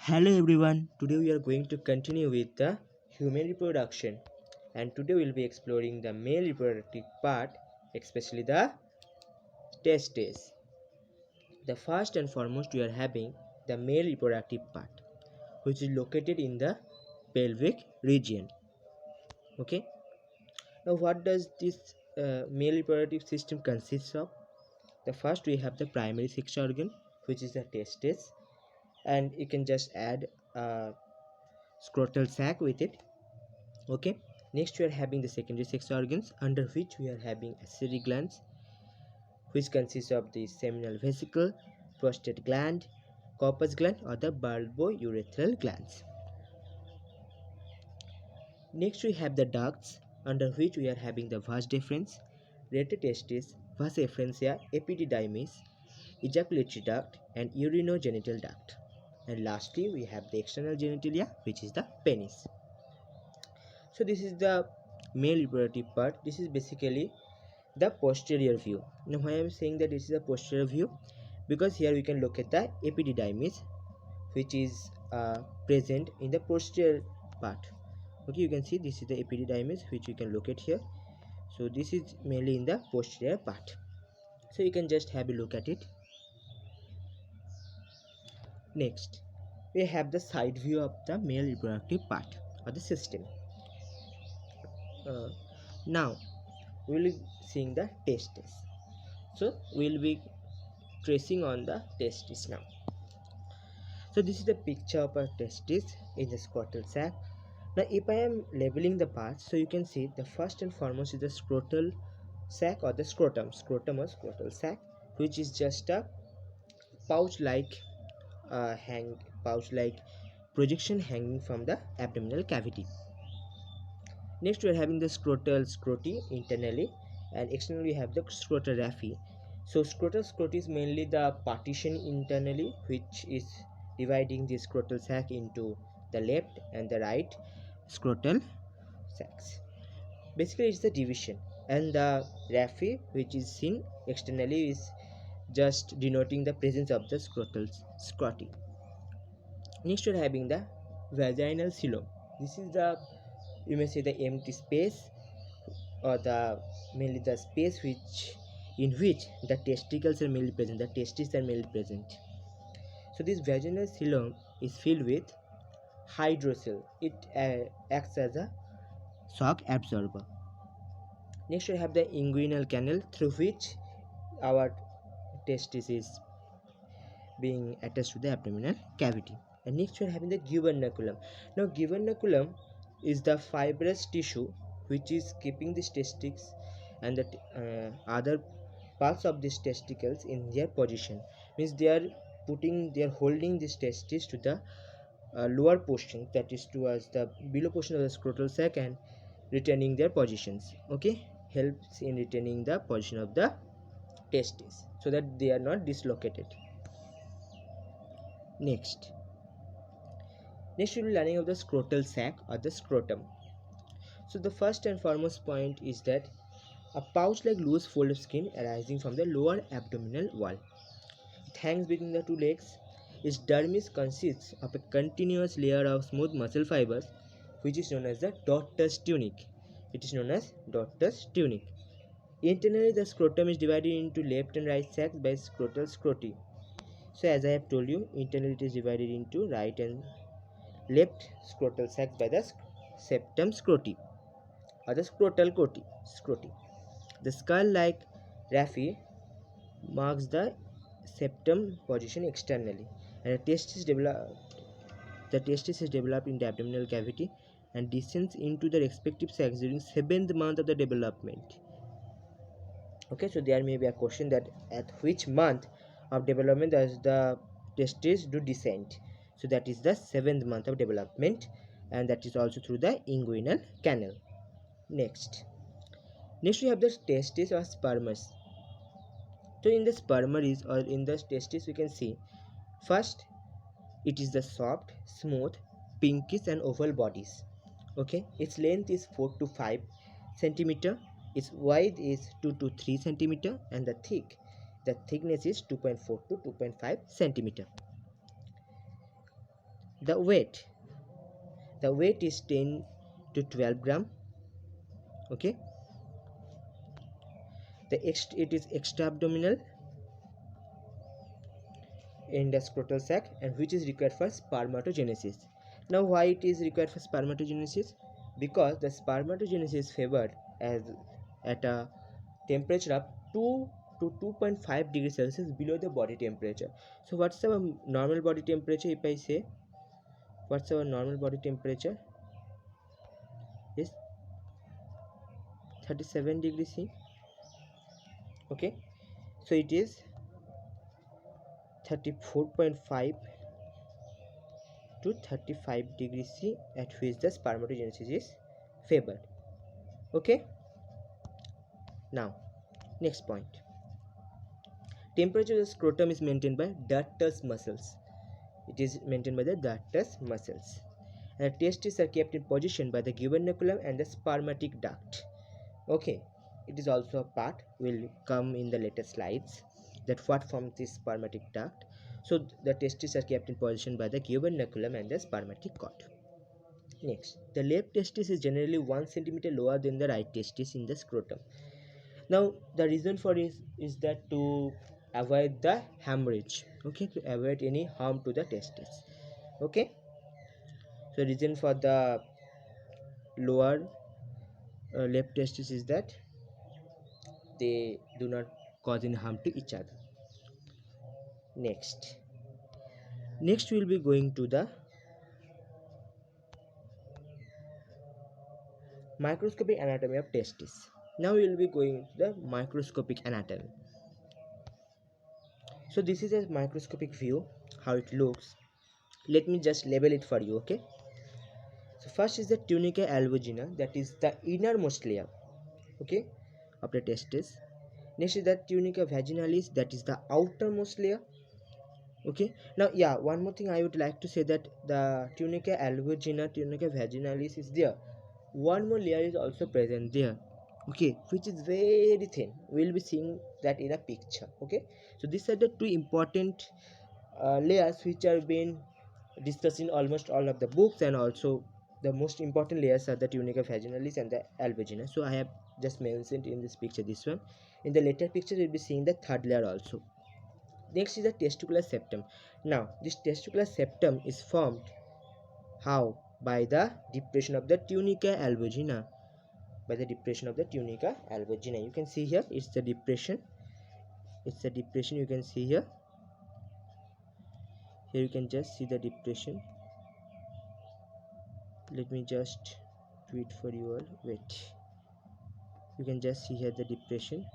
Hello everyone, today we are going to continue with the human reproduction, and today we will be exploring the male reproductive part, especially the testes. The first and foremost we are having the male reproductive part, which is located in the pelvic region. Okay, now what does this male reproductive system consist of? The first we have the primary sex organ, which is the testes, and you can just add a scrotal sac with it. Okay, next we are having the secondary sex organs, under which we are having accessory glands, which consists of the seminal vesicle, prostate gland, corpus gland, or the bulbourethral glands. Next we have the ducts, under which we are having the vas deferens, rete testis, vas efferentia, epididymis, ejaculatory duct, and urinogenital duct. And lastly we have the external genitalia, which is the penis. So this is the male reproductive part. This is basically the posterior view. Now why I am saying that this is a posterior view, because here we can look at the epididymis, which is present in the posterior part. Okay, you can see this is the epididymis, which you can look at here. So this is mainly in the posterior part, so you can just have a look at it. Next we have the side view of the male reproductive part or the system. Now we will be seeing the testes. So we will be tracing on the testis now. So this is the picture of a testis in the scrotal sac. Now if I am labeling the parts, so you can see the first and foremost is the scrotal sac or the scrotum or scrotal sac, which is just a pouch like projection hanging from the abdominal cavity. Next we are having the scrotal scroti internally, and externally we have the scrotal raphe. So scrotal scroti is mainly the partition internally, which is dividing the scrotal sac into the left and the right scrotal sacs. Basically it's the division, and the raphe, which is seen externally, is just denoting the presence of the scrotal scroti. Next we are having the vaginal coelom. This is the, you may say, the empty space, or the mainly the space in which the testicles are mainly present, the testes are mainly present. So this vaginal coelom is filled with hydrocele. It acts as a shock absorber. Next we have the inguinal canal, through which our testis is being attached to the abdominal cavity. And next we are having the gubernaculum. Now gubernaculum is the fibrous tissue which is keeping these testicles and the other parts of these testicles in their position. Means they are holding these testes to the lower portion, that is towards the below portion of the scrotal sac, and retaining their positions. Okay, helps in retaining the position of the testes so that they are not dislocated. Next we'll be learning of the scrotal sac or the scrotum. So the first and foremost point is that a pouch like loose fold of skin arising from the lower abdominal wall. It hangs between the two legs. Its dermis consists of a continuous layer of smooth muscle fibers, which is known as the Dotter's tunic. It is known as Dotter's tunic. Internally, the scrotum is divided into left and right sacs by scrotal scroti. So as I have told you, internally it is divided into right and left scrotal sacs by the septum scroti or the scrotal scroti. The skull-like raphe marks the septum position externally, and the testis is developed in the abdominal cavity and descends into the respective sacs during 7th month of the development. Okay, so there may be a question that at which month of development does the testis do descend? So that is the 7th month of development, and that is also through the inguinal canal. Next we have the testis or spermus. So in the spermaries or in the testis, we can see first it is the soft, smooth, pinkish and oval bodies. Okay, its length is 4 to 5 centimeter, its width is 2 to 3 centimeter, and the thickness is 2.4 to 2.5 centimeter. the weight is 10 to 12 gram. Okay, it is extra abdominal in the scrotal sac, and which is required for spermatogenesis. Now why it is required for spermatogenesis? Because the spermatogenesis is favored as at a temperature of 2 to 2.5 degrees Celsius below the body temperature. So what's our normal body temperature? If I say what's our normal body temperature is 37 degrees C. Okay, so it is 34.5 to 35 degrees C at which the spermatogenesis is favored. Okay, now next point. Temperature of the scrotum is maintained by dartos muscles. It is maintained by the dartos muscles. And the testes are kept in position by the gubernaculum and the spermatic duct. Okay, it is also a part will come in the later slides that what forms this spermatic duct. So the testes are kept in position by the gubernaculum and the spermatic cord. Next, the left testis is generally 1 centimeter lower than the right testis in the scrotum. Now the reason for this is that to avoid the hemorrhage. Okay, to avoid any harm to the testis. Okay, so reason for the lower left testis is that they do not cause any harm to each other. Next we'll be going to the microscopic anatomy of testis. Now we will be going to the microscopic anatomy. So this is a microscopic view how it looks. Let me just label it for you. Okay, so first is the tunica albuginea, that is the innermost layer, okay, of the testis. Next is the tunica vaginalis, that is the outermost layer. Okay, now yeah, one more thing I would like to say, that the tunica albuginea, tunica vaginalis is there, one more layer is also present there, okay, which is very thin. We'll be seeing that in a picture. Okay, so these are the two important layers which are being discussed in almost all of the books, and also the most important layers are the tunica vaginalis and the albuginea. So I have just mentioned in this picture this one. In the later picture we'll be seeing the third layer also. Next is the testicular septum. Now this testicular septum is formed how? By the depression of the tunica albuginea. By the depression of the tunica albuginea. You can see here it's the depression. It's the depression you can see here. Here you can just see the depression. Let me just do it for you all. Wait. You can just see here the depression.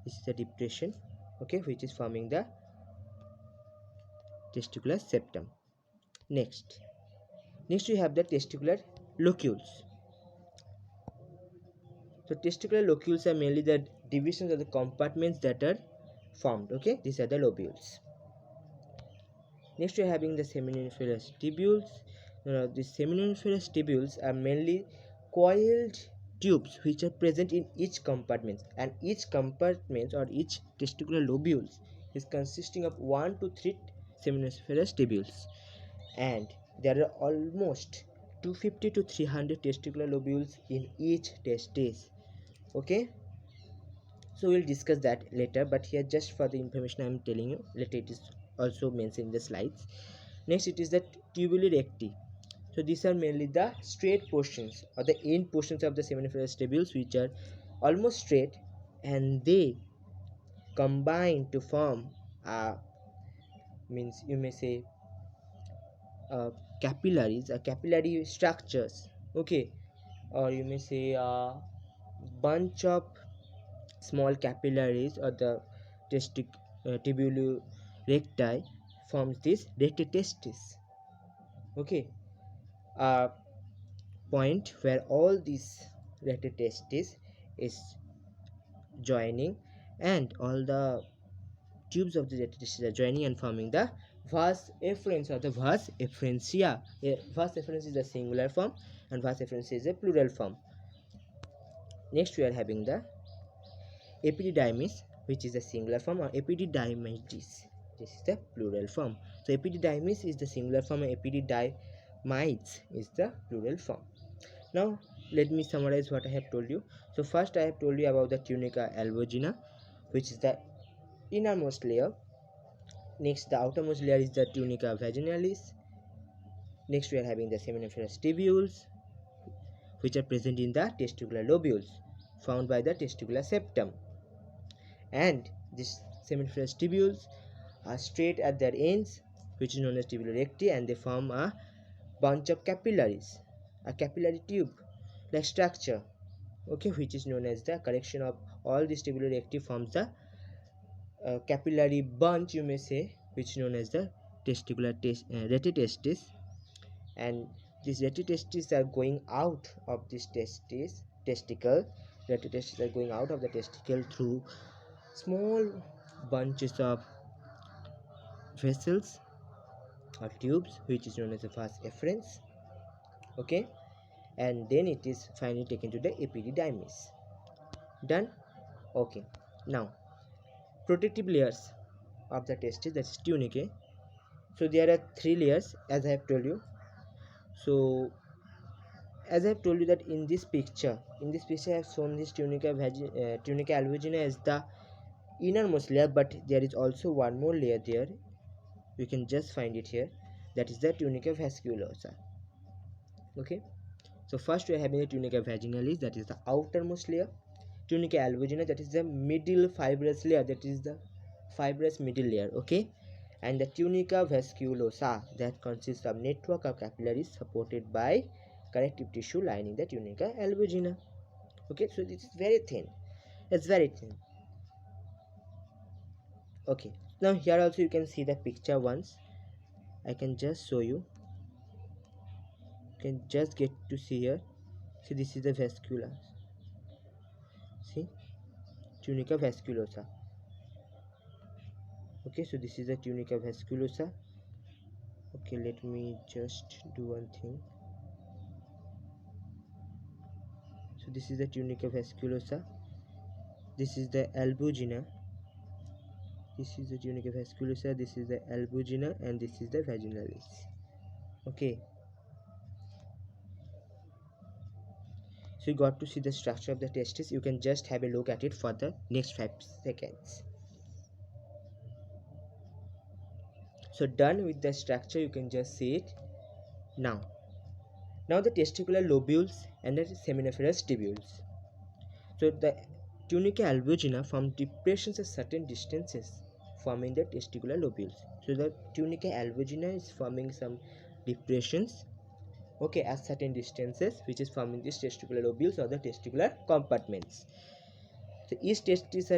This is the depression, okay, which is forming the testicular septum. Next we have the testicular locules. So testicular locules are mainly the divisions of the compartments that are formed. Okay, these are the lobules. Next we are having the seminiferous tubules. These seminiferous tubules are mainly coiled tubes which are present in each compartment, and each compartment or each testicular lobules is consisting of 1 to 3 seminiferous tubules, and there are almost 250 to 300 testicular lobules in each testis. Okay, so we'll discuss that later, but here just for the information I'm telling you, later it is also mentioned in the slides. Next it is the tubuli recti. So these are mainly the straight portions or the end portions of the seminiferous tubules which are almost straight, and they combine to form means you may say capillaries, capillary structures. Okay, or you may say a bunch of small capillaries, or the tubuli recti forms this recti testis. Okay, a point where all these recti testis is joining, and all the tubes of the recti testis are joining and forming the vas efferens or the vas efferentia. Vas efferens is the singular form and vas efferentia is a plural form. Next we are having the epididymis, which is a singular form, or epididymitis. This is the plural form. So epididymis is the singular form and epididymites is the plural form. Now let me summarize what I have told you. So first I have told you about the tunica albuginea, which is the innermost layer. Next, the outermost layer is the tunica vaginalis. Next, we are having the seminiferous tubules, which are present in the testicular lobules found by the testicular septum. And these seminiferous tubules are straight at their ends, which is known as tubular recti, and they form a bunch of capillaries, a capillary tube like structure, okay, which is known as the collection of all these tubular recti forms the capillary bunch, you may say, which is known as the testicular retitestis. And these retitestis are going out of this testicle. Retitestis are going out of the testicle through small bunches of vessels or tubes, which is known as the vas efferents, okay, and then it is finally taken to the epididymis. Done. Okay, now protective layers of the testis, that's tunicae. So there are three layers, as I have told you. So as I have told you that in this picture I have shown this tunica albuginea as the innermost layer, but there is also one more layer there. You can just find it here, that is the tunica vasculosa. Okay, so first we are having the tunica vaginalis, that is the outermost layer. Tunica albuginea, that is the middle fibrous layer, that is the fibrous middle layer, okay, and the tunica vasculosa, that consists of network of capillaries supported by connective tissue lining the tunica albuginea. Okay, so this is very thin, it's very thin. Okay, now here also you can see the picture once. I can just show you. You can just get to see here. See, this is the vascula. See, tunica vasculosa. Okay, so this is the tunica vasculosa. Okay, let me just do one thing. So this is the tunica vasculosa, this is the albuginea, this is the tunica vasculosa, this is the albuginea, and this is the vaginalis. Okay, so you got to see the structure of the testis. You can just have a look at it for the next 5 seconds. So done with the structure, you can just see it. Now the testicular lobules and the seminiferous tubules. So the tunica albuginea form depressions at certain distances, forming the testicular lobules. So the tunica albuginea is forming some depressions, okay, at certain distances, which is forming these testicular lobules or the testicular compartments. So each testis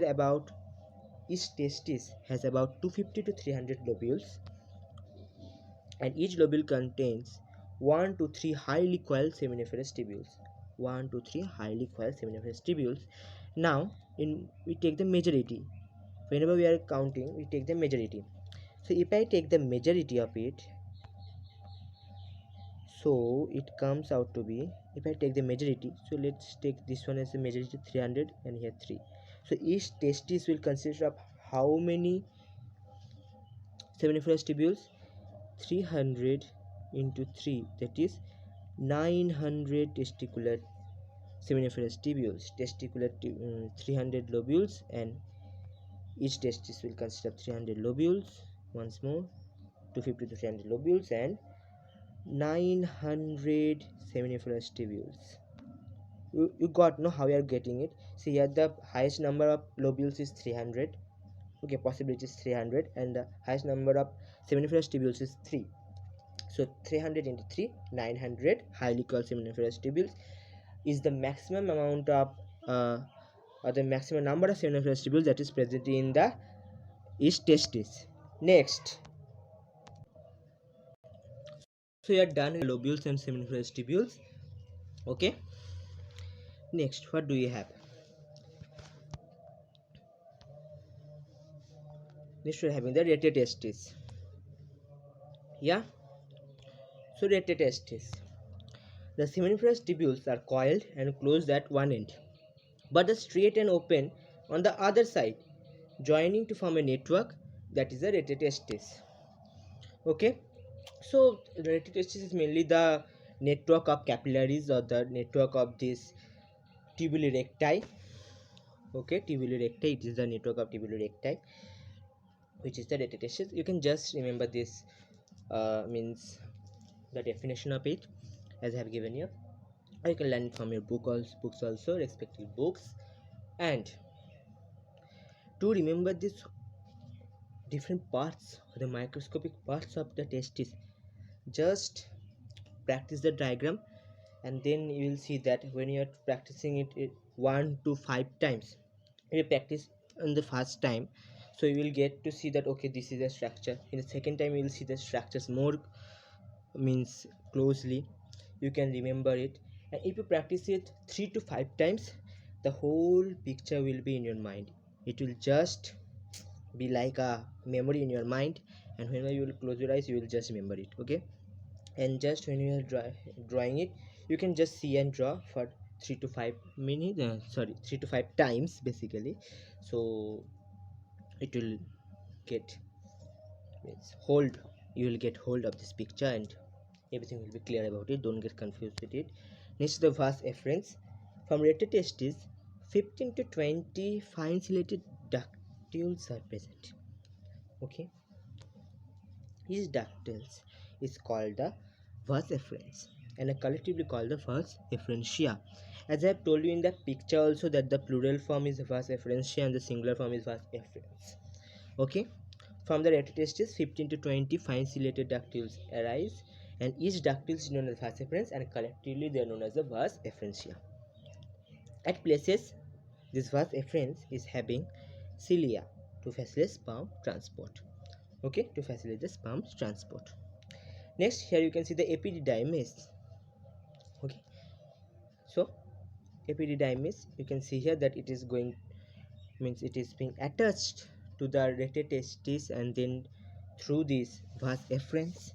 has about 250 to 300 lobules, and each lobule contains 1 to 3 highly coiled seminiferous tubules. 1 to 3 highly coiled seminiferous tubules. Now we take the majority. Whenever we are counting, we take the majority. So if I take the majority of it, so it comes out to be, if I take the majority, so let's take this one as the majority, 300, and here 3. So each testis will consist of how many seminiferous tubules? 300 into 3, that is 900 testicular seminiferous tubules. 300 lobules, and each testis will consist of 300 lobules. Once more, 250 to 300 lobules and 900 seminiferous tubules. You got know how you are getting it. See here, the highest number of lobules is 300. Okay, possibly it is 300, and the highest number of seminiferous tubules is 3. So 300 into 3, 900 highly coiled seminiferous tubules is the maximum amount of or the maximum number of seminiferous tubules that is present in the each testis. Next, so you are done with lobules and seminiferous tubules. Okay, next what do you have? Next we are having the retitestis. Yeah, so retitestis, the seminiferous tubules are coiled and closed at one end, but are straight and open on the other side, joining to form a network that is the retrotestis. Okay, so the retrotestis is mainly the network of capillaries or the network of this tubuli recti. Okay, tubuli recti, it is the network of tubuli recti, which is the retrotestis. You can just remember this means the definition of it as I have given you, or you can learn it from your books also, respective books. And to remember these different parts, the microscopic parts of the testis, just practice the diagram, and then you will see that when you are practicing it 1 to 5 times, you practice on the first time, so you will get to see that okay, this is a structure. In the second time you will see the structures more means closely, you can remember it. And if you practice it 3 to 5 times, the whole picture will be in your mind. It will just be like a memory in your mind, and whenever you will close your eyes, you will just remember it. Okay, and just when you are drawing it, you can just see and draw for 3 to 5 minutes, 3 to 5 times basically. So it will get means hold, you will get hold of this picture, and everything will be clear about it. Don't get confused with it. Next, the vas efferents. From retrotestis, 15 to 20 fine ciliated ductules are present. Okay, these ductules is called the vas efferents and are collectively called the vas efferentia. As I have told you in the picture also that the plural form is vas efferentia and the singular form is vas efferens. Okay, from the retrotestis, 15 to 20 fine ciliated ductules arise, and each ductile is known as vas efferens, and collectively they are known as the vas efferentia. At places, this vas efferens is having cilia to facilitate sperm transport. Okay, to facilitate the sperm transport. Next, here you can see the epididymis. Okay, so epididymis, you can see here that it is going, means it is being attached to the retrotestis, and then through this vas efferens,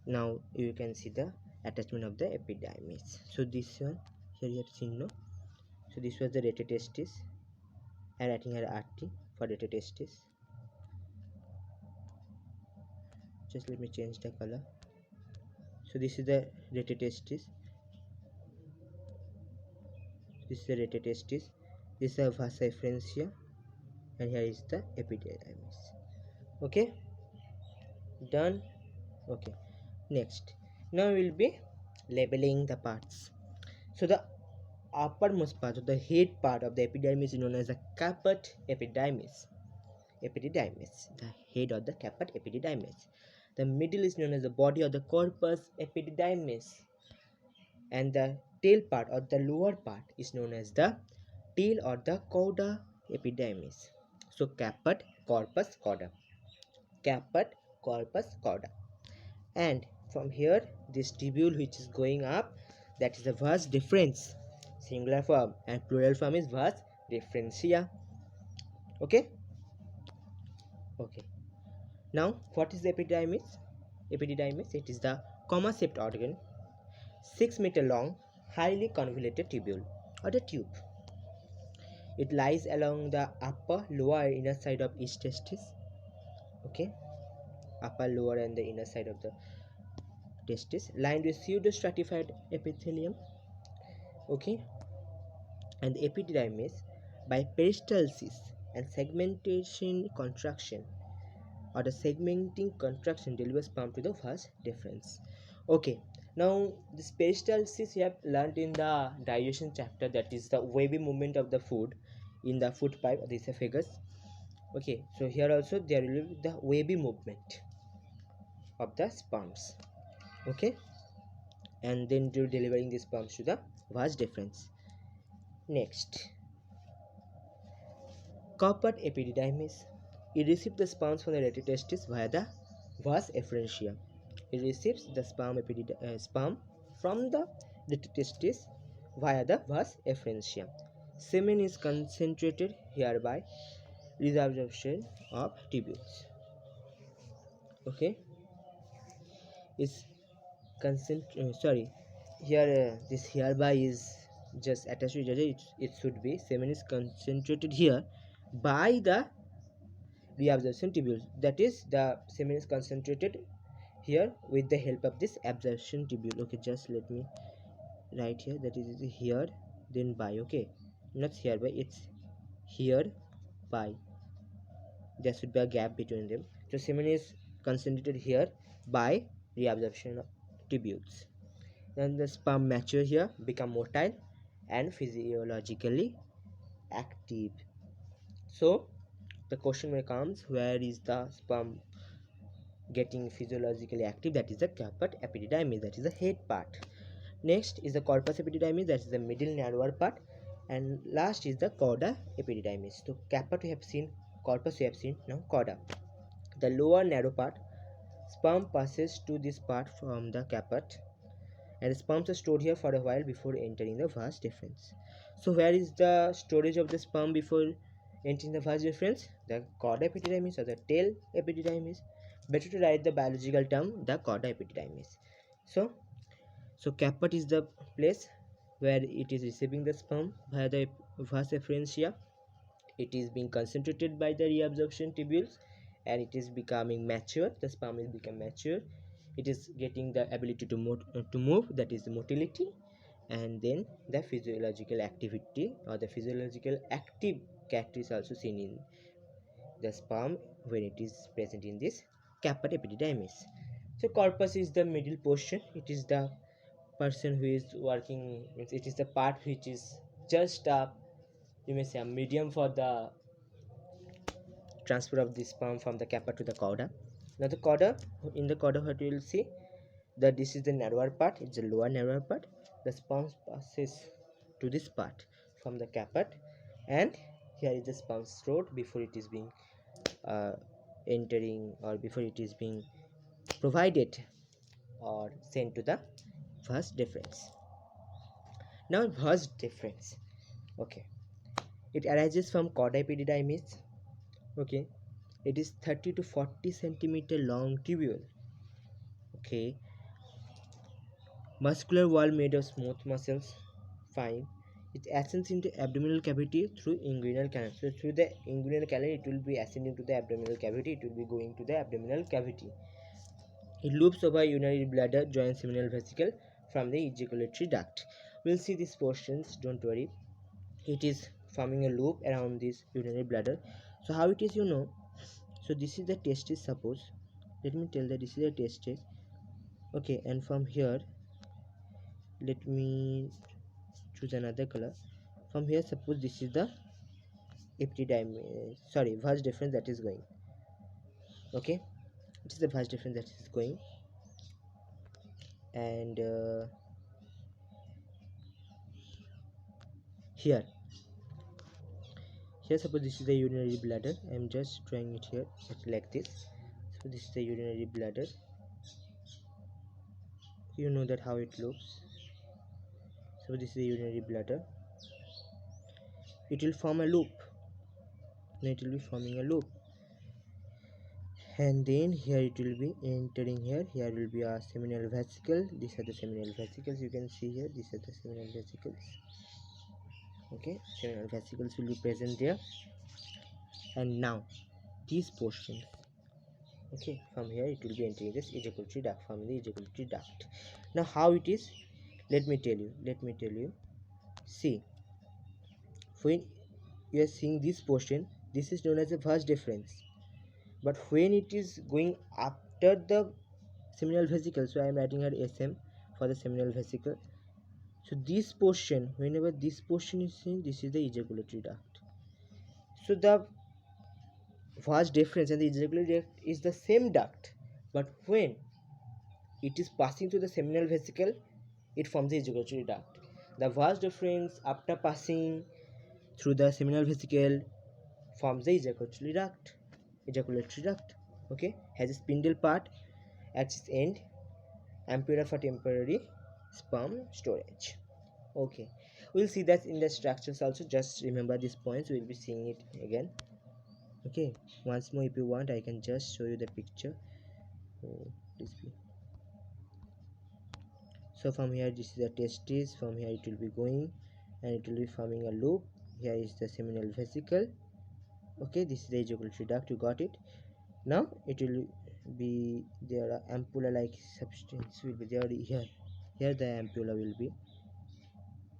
now you can see the attachment of the epididymis. So this one here you have seen, no? So this was the retrotestis, and writing here RT for retrotestis. Just let me change the color. So this is the retrotestis, this is the retrotestis, this is the vas efferentia, and here is the epididymis. Okay, done. Okay, next, now we will be labeling the parts. So the uppermost part of the head part of the epidermis is known as the caput epidermis. The head of the caput epidermis. The middle is known as the body of the corpus epidermis, and the tail part or the lower part is known as the tail or the cauda epidermis. So caput, corpus, cauda. Caput, corpus, cauda. And from here, this tubule which is going up, that is the vas deferens, singular form, and plural form is vas deferentia. Okay, okay. Now what is the epididymis? Epididymis, it is the comma shaped organ, 6 meter long, highly convoluted tubule or the tube. It lies along the upper, lower, inner side of each testis. Okay, upper, lower, and the inner side of the testis, lined with pseudostratified epithelium. Okay, and the epididymis, by peristalsis and segmentation contraction or the segmenting contraction, delivers sperm to the vas deferens. Okay, now this peristalsis you have learned in the digestion chapter, that is the wavy movement of the food in the food pipe of the esophagus. Okay, so here also there will be the wavy movement of the sperms. Okay, and then delivering the sperms to the vas deferens. Next, caput epididymis. It receives the sperms from the retrotestis via the vas efferentia. It receives the sperm from the retrotestis via the vas efferentia. Semen is concentrated here by resorption of tubules. Okay, is here this hereby is just attached to each other. It should be semen is concentrated here by the reabsorption tubules, that is the semen is concentrated here with the help of this absorption tubule. Okay, just let me write here, that is here then by, okay, not here by, it's here by, there should be a gap between them. So semen is concentrated here by reabsorption of tubules. Then the sperm mature here, become motile and physiologically active. So the question becomes, where is the sperm getting physiologically active? That is the caput epididymis, that is the head part. Next is the corpus epididymis, that is the middle narrower part, and last is the cauda epididymis. So caput we have seen, corpus we have seen, now cauda. The lower narrow part, sperm passes to this part from the caput, and the sperms are stored here for a while before entering the vas deferens. So where is the storage of the sperm before entering the vas deferens? The cauda epididymis or the tail epididymis. Better to write the biological term, the cauda epididymis. So caput is the place where it is receiving the sperm via the vas efferentia. It is being concentrated by the reabsorption tubules and it is becoming mature. The sperm is become mature. It is getting the ability to move, that is the motility, and then the physiological activity or the physiological active character is also seen in the sperm when it is present in this caput epididymis. So corpus is the middle portion. It is the person who is working, it is the part which is just you may say a medium for the transfer of the sperm from the caput to the cauda. Now the cauda, in the cauda what you will see, that this is the narrower part, it's the lower narrower part. The sperm passes to this part from the caput, and here is the sperm stored before it is being entering, or before it is being provided or sent to the vas deferens. Now vas deferens, okay, it arises from cauda epididymis. Okay, it is 30 to 40 centimeter long tubule. Okay, muscular wall made of smooth muscles. Fine. It ascends into abdominal cavity through inguinal canal. So through the inguinal canal, it will be ascending to the abdominal cavity. It will be going to the abdominal cavity. It loops over urinary bladder, joins seminal vesicle from the ejaculatory duct. We'll see these portions. Don't worry. It is forming a loop around this urinary bladder. So how it is, you know. So this is the testis. Suppose. Let me tell that this is the testis. Okay, and from here, let me choose another color. From here, suppose this is the epididymis, sorry, vas deferens that is going. Okay, it is the vas deferens that is going, and here suppose this is the urinary bladder. I am just drawing it here like this. So this is the urinary bladder. You know that how it looks. So this is the urinary bladder. It will form a loop. Now it will be forming a loop, and then here it will be entering here. Here will be a seminal vesicle. These are the seminal vesicles, you can see here. These are the seminal vesicles. Okay, seminal vesicles will be present there, and now these portions, okay, from here it will be entering this ejaculatory duct, from the ejaculatory duct. Now how it is, let me tell you. See, when you are seeing this portion, this is known as a vas deferens, but when it is going after the seminal vesicle, so I am writing here SM for the seminal vesicle. So this portion, whenever this portion is seen, this is the ejaculatory duct. So the vas deferens and the ejaculatory duct is the same duct, but when it is passing through the seminal vesicle, it forms the ejaculatory duct. The vas deferens, after passing through the seminal vesicle, forms the ejaculatory duct. Okay, has a spindle part at its end, ampulla for temporary sperm storage. Okay, we'll see that in the structures also. Just remember these points, we'll be seeing it again. Okay, once more if you want, I can just show you the picture. Please be. So from here, this is the testis. From here it will be going and it will be forming a loop. Here is the seminal vesicle. Okay, this is the ejaculatory duct, you got it. Now it will be there, ampulla like substance will be there here. Here the ampulla will be,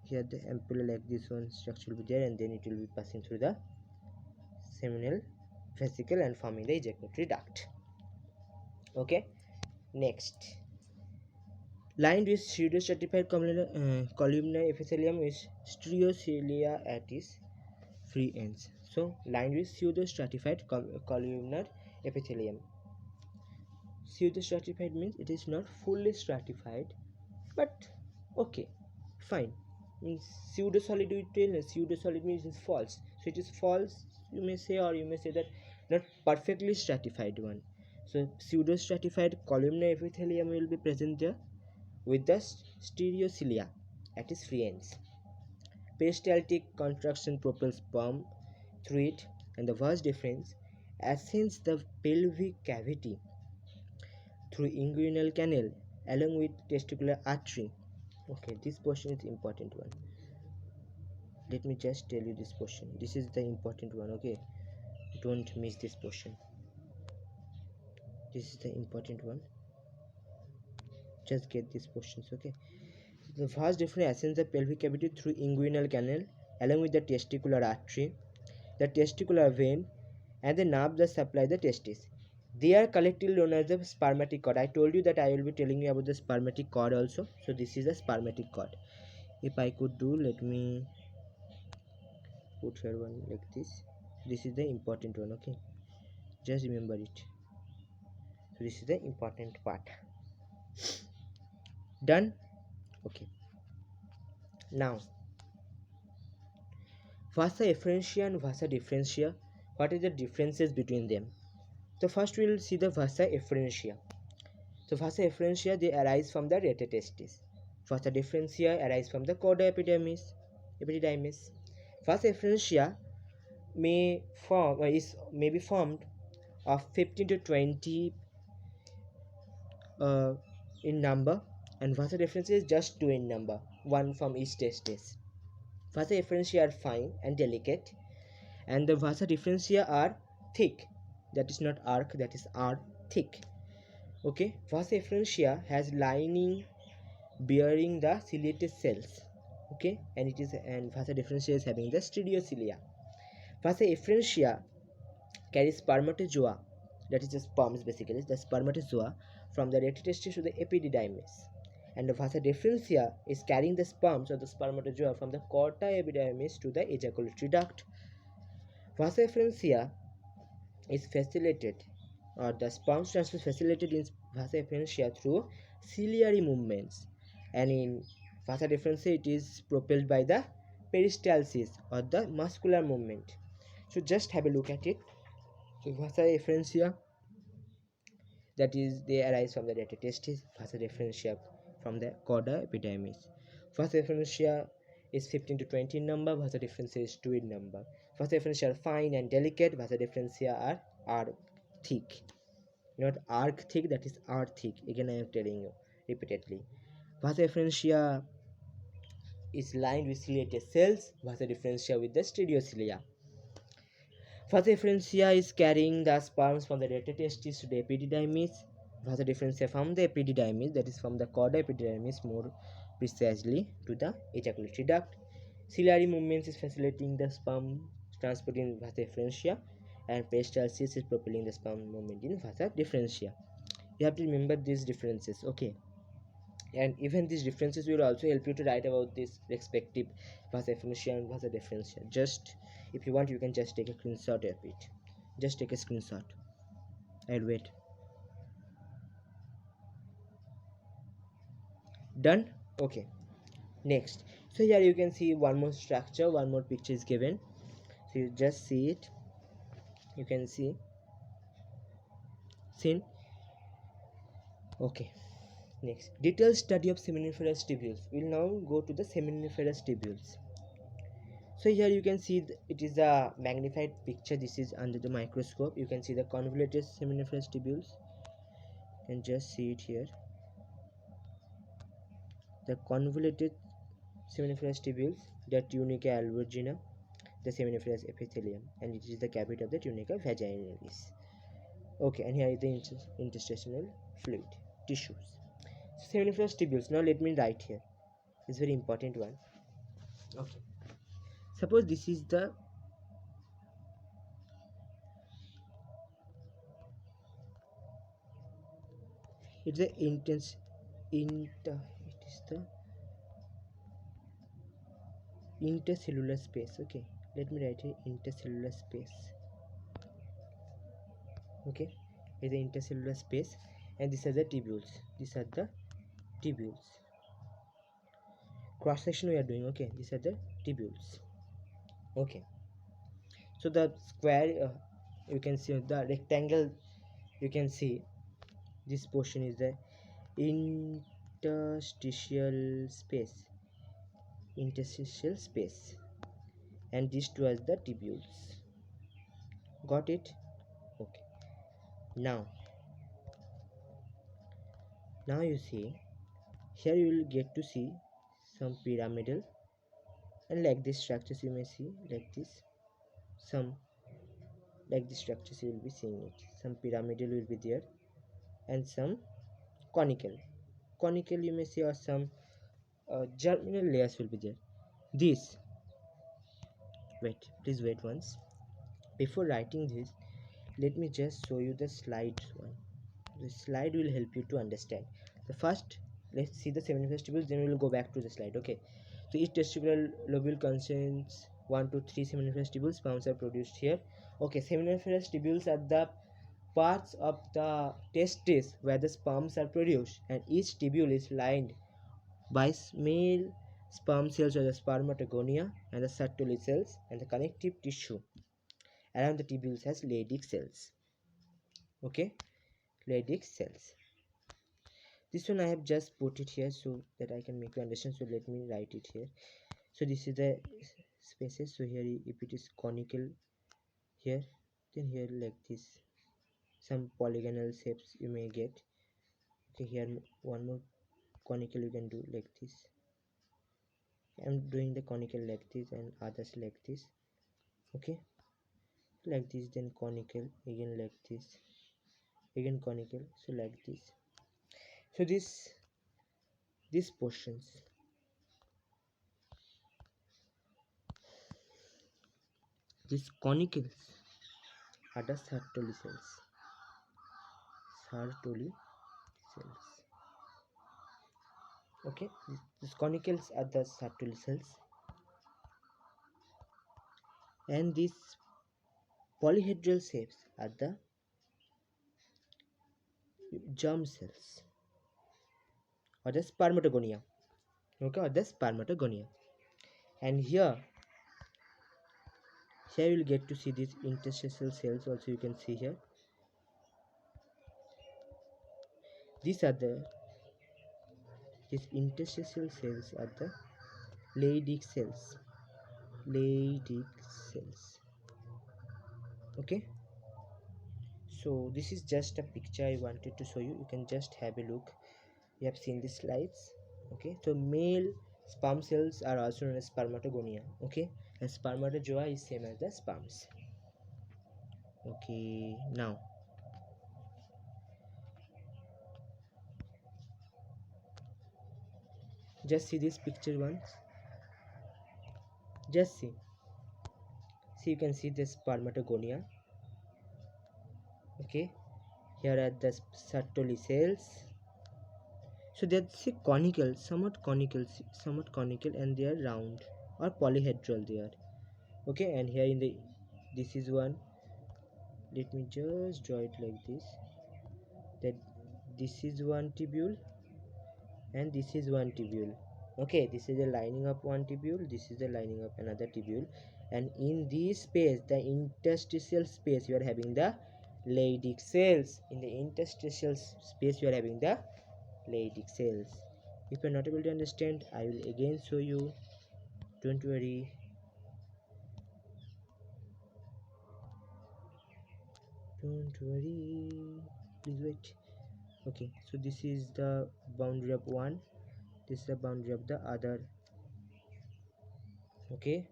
here the ampulla like this one structure will be there, and then it will be passing through the seminal vesicle and forming the ejaculatory duct. Okay, next, lined with pseudostratified columnar epithelium with stereocilia at its free ends. So lined with pseudostratified columnar epithelium. Pseudostratified means it is not fully stratified, but okay, fine. Means pseudo solid, we tell pseudo solid means it's false. So it is false, you may say, or you may say that not perfectly stratified one. So pseudo stratified columnar epithelium will be present there with the stereocilia at its free ends. Peristaltic contraction propels sperm through it, and the vas deferens ascends the pelvic cavity through inguinal canal along with testicular artery. Okay, this portion is important one. Let me just tell you this portion. This is the important one. Okay, don't miss this portion. This is the important one. Just get these portions. Okay, so the vas deferens ascends the pelvic cavity through inguinal canal along with the testicular artery, the testicular vein, and the nerve that supply the testis. They are collectively known as the spermatic cord. I told you that I will be telling you about the spermatic cord also. So this is a spermatic cord. If I could do, let me put here one like this. This is the important one. Okay, just remember it. So this is the important part. Done. Okay, now vasa efferentia and vasa differentia. What are the differences between them? So first we will see the vasa efferentia. So vasa efferentia, they arise from the rete testis. Vasa differentia arise from the chorda epididymis. Vasa efferentia may be formed of 15 to 20 in number, and vasa differentia is just 2 in number, one from each testis. Vasa efferentia are fine and delicate, and the vasa differentia are thick. That is not arc, that is are thick. Okay, vasa efferentia has lining bearing the ciliated cells. Okay, and vasa differentia is having the stereocilia. Vasa efferentia carries spermatozoa, that is the sperms basically, the spermatozoa from the rete testis to the epididymis, and the vasa differentia is carrying the sperms or the spermatozoa from the chorda epididymis to the ejaculatory duct. Vasa efferentia is facilitated, or the sperm transfer is facilitated in vasa efferentia through ciliary movements, and in vasa differentia it is propelled by the peristalsis or the muscular movement. So just have a look at it. So vasa efferentia, that is they arise from the rete testis, vasa differentia from the chorda epididymis. Vasa efferentia is 15 to 20 in number, vasa differentia is 2 in number. Vasa efferentia are fine and delicate, vasa differentia are thick. Not arc thick, that is are thick. Again I am telling you repeatedly. Vasa efferentia is lined with ciliated cells, vasa differentia with the stereocilia. Vasa efferentia is carrying the sperms from the rete testis to the epididymis. Vasa differentia from the epididymis, that is from the chorda epididymis more precisely, to the ejaculatory duct. Ciliary movements is facilitating the sperm transport in vasa efferentia, and peristalsis is propelling the sperm movement in vasa differentia. You have to remember these differences. Okay, and even these differences will also help you to write about this respective vasa efferentia and vasa differentia. Just if you want, you can just take a screenshot of it. Just take a screenshot. I'll wait. Done. Okay, next, so here you can see one more structure, one more picture is given, so you just see it. You can see seen. Okay, next, detailed study of seminiferous tubules. We'll now go to the seminiferous tubules. So here you can see it is a magnified picture. This is under the microscope. You can see the convoluted seminiferous tubules. You can just see it here. The convoluted seminiferous tubules, the tunica albuginea. the seminiferous epithelium, and it is the cavity of the tunica vaginalis. Okay, and here is the interstitial fluid tissues. So seminiferous tubules. Now let me write here. It's very important one. Okay. Suppose this is the it's the it is the intercellular space. Okay, let me write here intercellular space. Okay, is the intercellular space, and these are the tubules. These are the tubules. Cross section we are doing. Okay, these are the tubules. Okay, so the square you can see the rectangle. You can see this portion is the interstitial space. Interstitial space, and this was the tubules. Got it? Okay. Now you see here you will get to see some pyramidal, and like this structures you may see like this, some like this structures you will be seeing it. Some pyramidal will be there, and some conical you may see, or some germinal layers will be there. This please wait once. Before writing this, let me just show you the slide one. The slide will help you to understand. The first, let's see the seminiferous tubules, then we will go back to the slide. Okay, so each testicular lobule contains 1 to 3 seminiferous tubules. Sperms are produced here. Okay, seminiferous tubules are the parts of the testes where the sperms are produced, and each tubule is lined by male sperm cells or the spermatogonia and the Sertoli cells, and the connective tissue around the tubules has Leydig cells. Okay, Leydig cells. This one I have just put it here so that I can make you understand. So let me write it here. So this is the spaces. So here if it is conical here, then here like this, some polygonal shapes you may get. Okay, here one more conical you can do like this. I'm doing the conical like this and others like this. Okay, like this, then conical again like this, again conical, so like this. So these portions, these conicals are the Sertoli cells. Sertoli cells. Okay, these conicals are the Sertoli cells, and these polyhedral shapes are the germ cells or the spermatogonia. Okay, or the spermatogonia. And here you will get to see these interstitial cells also. You can see here, these interstitial cells are the Leydig cells. Leydig cells. Okay, so this is just a picture I wanted to show you. You can just have a look. You have seen the slides. Okay, so male sperm cells are also known as spermatogonia. Okay, and spermatozoa is same as the sperms. Okay, now just see this picture once. Just see you can see the spermatogonia. Okay, here are the Sertoli cells. So that's a conical, somewhat conical, and they are round or polyhedral they are. Okay, and here in the this is one. Let me just draw it like this. That this is one tubule, and this is one tubule. Okay, this is the lining of one tubule. This is the lining of another tubule, and in this space, the interstitial space, you are having the Leydig cells. In the interstitial space, you are having the Leydig cells. If you are not able to understand, I will again show you. Don't worry. Please wait. Okay, so this is the boundary of one, this is the boundary of the other. Okay,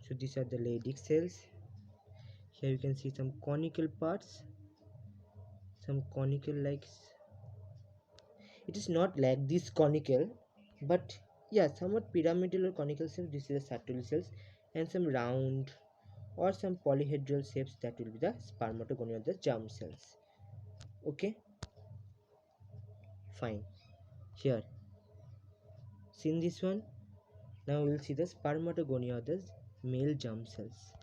So these are the Leydig cells. Here you can see some conical parts, some conical like, it is not like this conical, but yeah, somewhat pyramidal or conical cells. This is the Sertoli cells, and some round or some polyhedral shapes, that will be the spermatogonia, the germ cells. Okay, fine. Here, seen this one. Now we will see the spermatogonia of the male germ cells.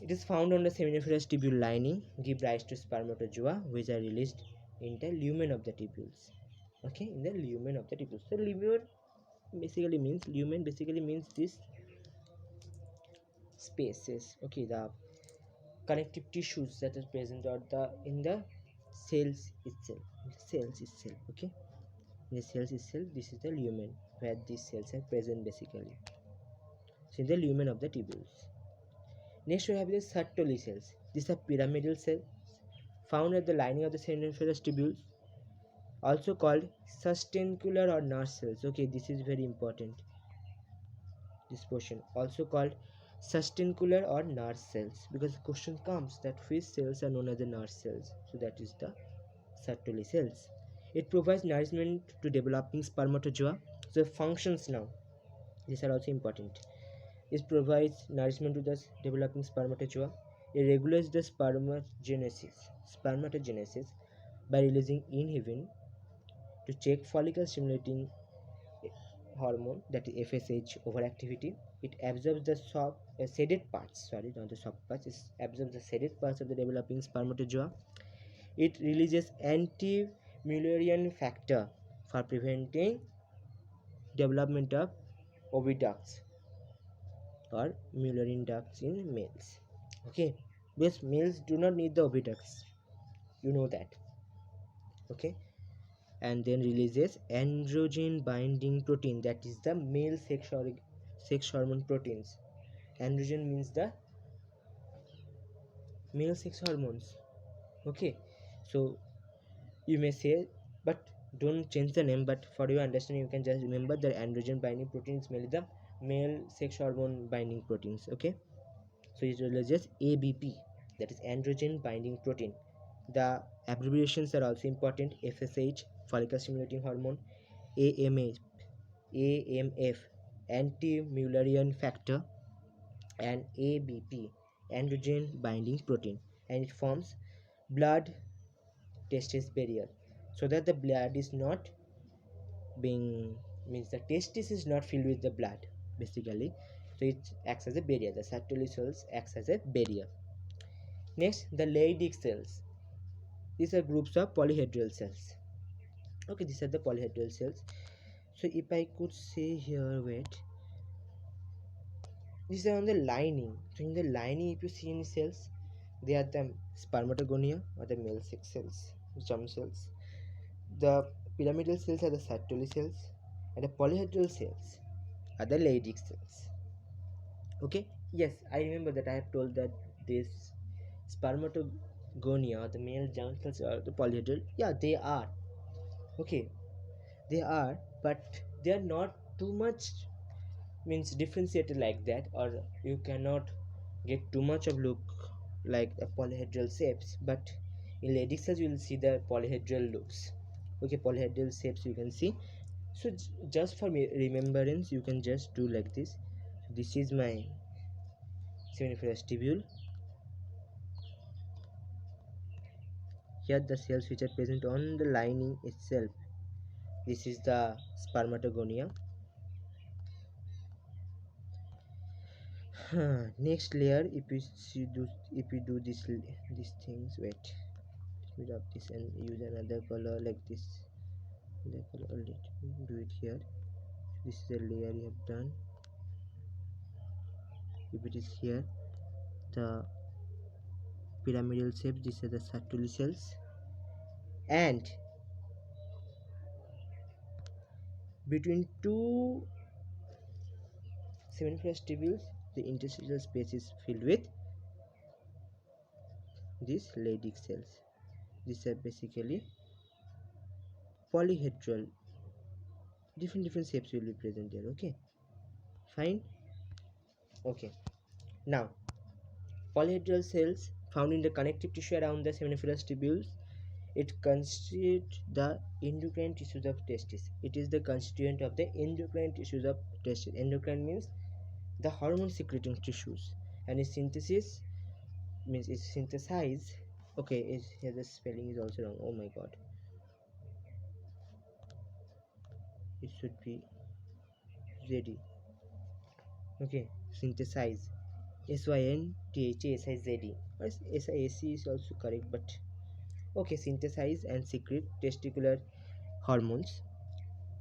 It is found on the seminiferous tubule lining, give rise to spermatozoa, which are released in the lumen of the tubules. Okay, in the lumen of the tubules. So lumen basically means this spaces. Okay, the connective tissues that is present or the in the cells itself. Okay, in the cells itself, this is the lumen where these cells are present basically. So in the lumen of the tubules. Next we have the Sertoli cells. These are pyramidal cells found at the lining of the seminiferous tubules, also called sustentacular or nurse cells. Okay, this is very important. This portion also called sustentacular or nurse cells, because the question comes that which cells are known as the nurse cells. So that is the Sertoli cells. It provides nourishment to developing spermatozoa. So functions now, these are also important. It provides nourishment to the developing spermatozoa. It regulates the spermatogenesis by releasing inhibin to check follicle stimulating hormone, that is FSH overactivity. It absorbs the shaded parts, sorry, not the soft parts. It absorbs the shaded parts of the developing spermatozoa. It releases anti-Mullerian factor for preventing development of oviducts or Mullerian ducts in males. Okay, because males do not need the oviducts, you know that. Okay, and then releases androgen binding protein, that is the male sex hormone proteins. Androgen means the male sex hormones. Okay, so you may say, but don't change the name, but for your understanding you can just remember that androgen binding proteins mainly the male sex hormone binding proteins. Okay, so it releases ABP, that is androgen binding protein. The abbreviations are also important: FSH, follicle stimulating hormone; AMF, anti-Mullerian factor; and ABP, androgen binding protein. And it forms blood testis barrier, so that the blood is not being, means the testis is not filled with the blood basically. So it acts as a barrier. The Sertoli cells acts as a barrier. Next, the Leydig cells. These are groups of polyhedral cells. Okay, these are the polyhedral cells. So if I could say here, wait, these are on the lining. So in the lining, if you see any cells, they are the spermatogonia or the male sex cells, germ cells. The pyramidal cells are the Sertoli cells, and the polyhedral cells are the Leydig cells. Okay, yes, I remember that I have told that this spermatogonia or the male germ cells are the polyhedral. Yeah, they are. Okay, they are, but they are not too much, means differentiated like that, or you cannot get too much of look like the polyhedral shapes. But in Leydig cells you will see the polyhedral looks. Okay, polyhedral shapes you can see. So just for me remembrance, you can just do like this. So this is my seminiferous tubule. Here the cells which are present on the lining itself. This is the spermatogonia. Next layer, if you do these things, wait, let me rub this and use another color like this. The color, let me do it here. This is a layer you have done. If it is here, the pyramidal shape, these are the Sertoli cells, and between two seminiferous tubules, the interstitial space is filled with these Leydig cells. These are basically polyhedral. Different shapes will be present here. Okay, Fine. Okay. Now, polyhedral cells found in the connective tissue around the seminiferous tubules. It constitutes the endocrine tissues of testis. It is the constituent of the endocrine tissues of testis. Endocrine means the hormone secreting tissues, and its synthesis means it's synthesized. Okay, here the spelling is also wrong. Oh my god, it should be ZD. Okay, synthesize. SYNTHASIZD. Or SIAC is also correct, but okay, synthesize and secrete testicular hormones.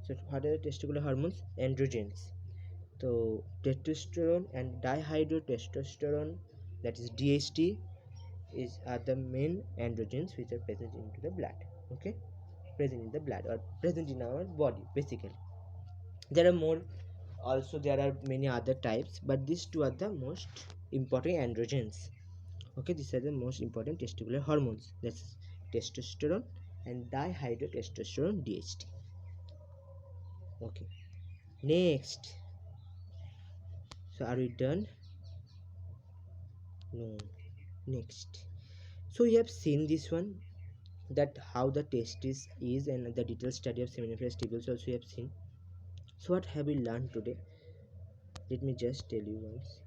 So what are the testicular hormones? Androgens. So testosterone and dihydrotestosterone, that is DHT, are the main androgens which are present into the blood. Okay, present in the blood or present in our body basically. There are more, also there are many other types, but these two are the most important androgens. Okay, these are the most important testicular hormones, that's testosterone and dihydrotestosterone, DHT. Okay, next. So are we done? No. Next, so we have seen this one, that how the testis is, and the detailed study of seminiferous tubules also we have seen. So what have we learned today? Let me just tell you once.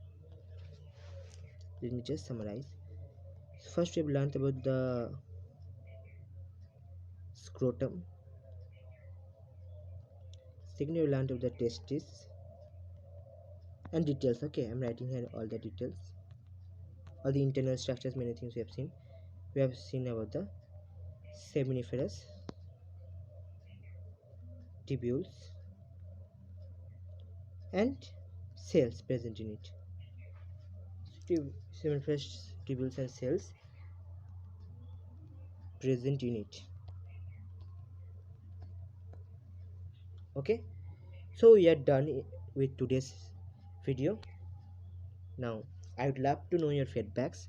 Let me just summarize. First, we have learned about the scrotum. Second, we have learned about the testis and details. Okay, I'm writing here all the details, all the internal structures, many things we have seen. We have seen about the seminiferous tubules and cells present in it. Seminiferous tubules and cells present in it. Okay, so we are done with today's video. Now I would love to know your feedbacks.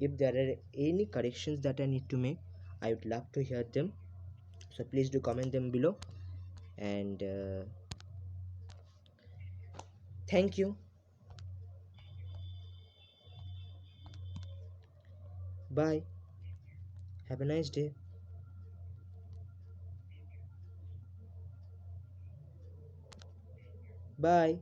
If there are any corrections that I need to make, I would love to hear them, so please do comment them below. And thank you. Bye. Have a nice day. Bye.